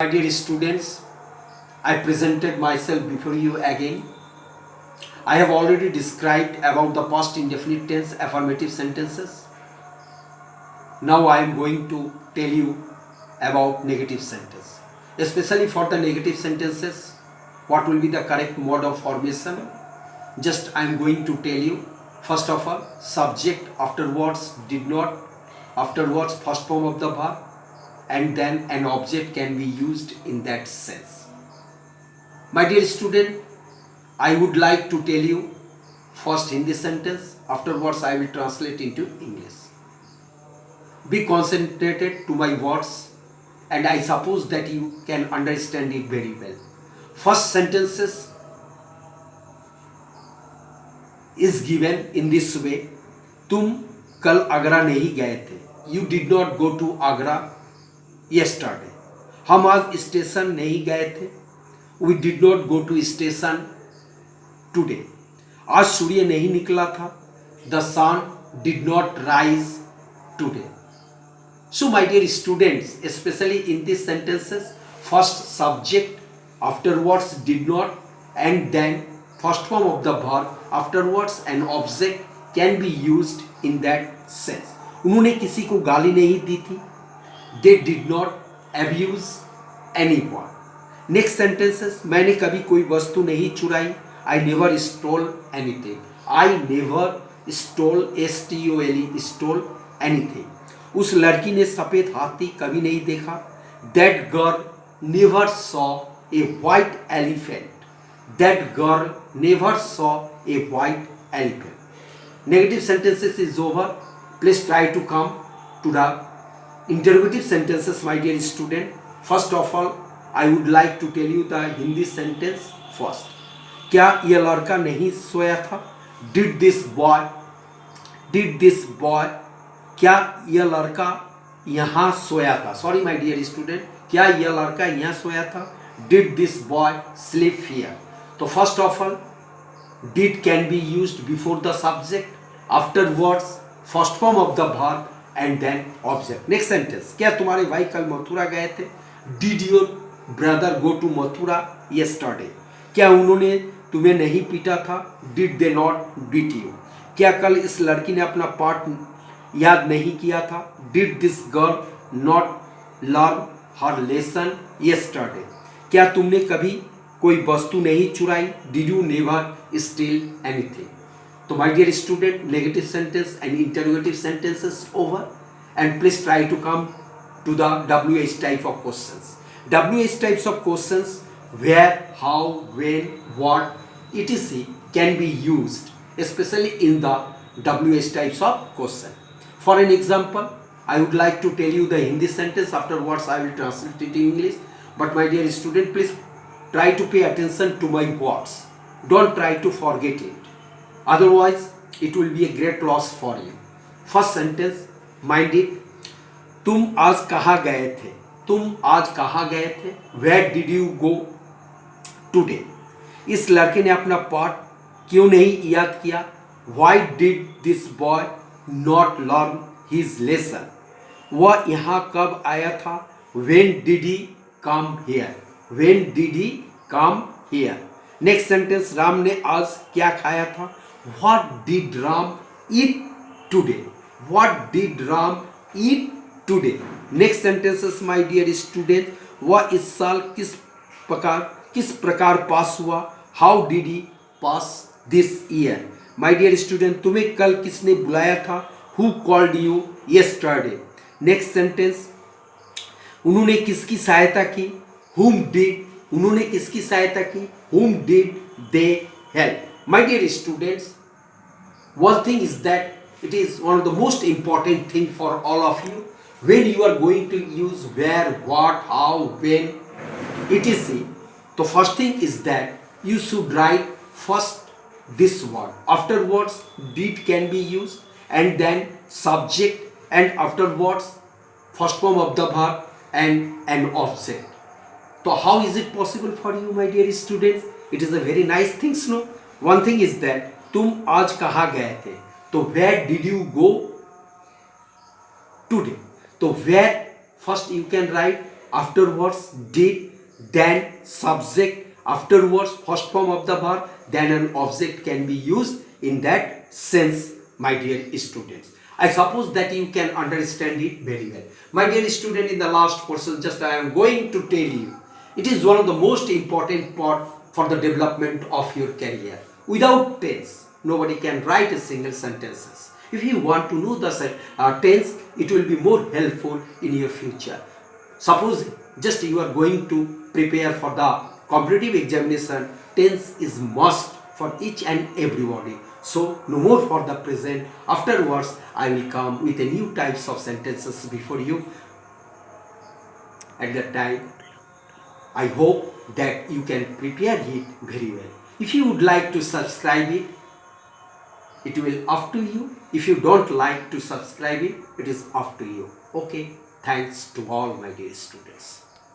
My dear students, I presented myself before you again. I have already described about the past indefinite tense affirmative sentences. Now I am going to tell you about negative sentence. Especially for the negative sentences, what will be the correct mode of formation? Just I am going to tell you. First of all, subject, afterwards did not, afterwards first form of the verb, and then an object can be used in that sense. My dear student, I would like to tell you first Hindi sentence, afterwards I will translate into English. Be concentrated to my words and I suppose that you can understand it very well. First sentences is given in this way. तुम कल आगरा नहीं गए थे. You did not go to Agra yesterday. हम आज station नहीं गए थे. We did not go to station today. आज सूर्य नहीं निकला था. The sun did not rise today. So my dear students, especially in these sentences, first subject, afterwards did not, and then first form of the verb, afterwards an object can be used in that sense. उन्होंने किसी को गाली नहीं दी थी. They did not abuse anyone. Next sentences, मैंने कभी कोई वस्तु नहीं चुराई. I never stole anything. I never stole, stole, stole anything. उस लड़की ने सफ़ेद हाथी कभी नहीं देखा. That girl never saw a white elephant. That girl never saw a white elephant. Negative sentences is over. Please try to come to the interrogative sentences, my dear student. First of all, I would like to tell you the Hindi sentence first. क्या यह लड़का नहीं सोया था? Did this boy, क्या यह लड़का यहाँ सोया था? Sorry my dear student, क्या यह लड़का यहाँ सोया था? Did this boy sleep here? तो first of all, did can be used before the subject, afterwards first form of the verb, and then object. Next sentence, क्या तुम्हारे भाई कल मथुरा गए थे? Did your brother go to Mathura yesterday? क्या उन्होंने तुम्हें नहीं पीटा था? Did they not beat you? क्या कल इस लड़की ने अपना पाठ याद नहीं किया था? Did this girl not learn her lesson yesterday? क्या तुमने कभी कोई वस्तु नहीं चुराई? Did you never steal anything? तो my dear student, negative sentence and interrogative sentences over, and please try to come to the WH type of questions. WH types of questions, where, how, when, what, etc. can be used, especially in the WH types of question. For an example, I would like to tell you the Hindi sentence, afterwards I will translate it in English. But my dear student, please try to pay attention to my words. Don't try to forget it. Otherwise, it will be a great loss for you. First sentence, mind it. तुम आज कहाँ गए थे? तुम आज कहाँ गए थे? Where did you go today? इस लड़के ने अपना पाठ क्यों नहीं याद किया? Why did this boy not learn his lesson? वह यहाँ कब आया था? When did he come here? When did he come here? Next sentence, Ram ने आज क्या खाया था? What did Ram eat today? What did Ram eat today? Next sentences, my dear student, वह इस साल किस प्रकार पास हुआ? How did he pass this year? My dear student, तुम्हें कल किसने बुलाया था? Who called you yesterday? Next sentence, उन्होंने किसकी सहायता की? Whom did, उन्होंने किसकी सहायता की? Whom did they help? My dear students, one thing is that it is one of the most important thing for all of you when you are going to use where, what, how, when, etc. The first thing is that you should write first this word. Afterwards, did can be used, and then subject, and afterwards first form of the verb and an object. So how is it possible for you, my dear students? It is a very nice thing, no? One thing is that तुम आज कहाँ गए थे? तो where did you go today? तो where first you can write afterwards did, then subject, afterwards first form of the verb, then an object can be used in that sense, my dear students. I suppose that you can understand it very well. My dear student, in the last portion, just I am going to tell you, it is one of the most important part for the development of your career. Without tense, nobody can write a single sentences. If you want to know the tense, it will be more helpful in your future. Suppose just you are going to prepare for the competitive examination, tense is must for each and everybody. So no more for the present. Afterwards, I will come with a new types of sentences before you. At that time, I hope that you can prepare it very well. If you would like to subscribe it, it will up to you. If you don't like to subscribe it, it is up to you. Okay, thanks to all my dear students.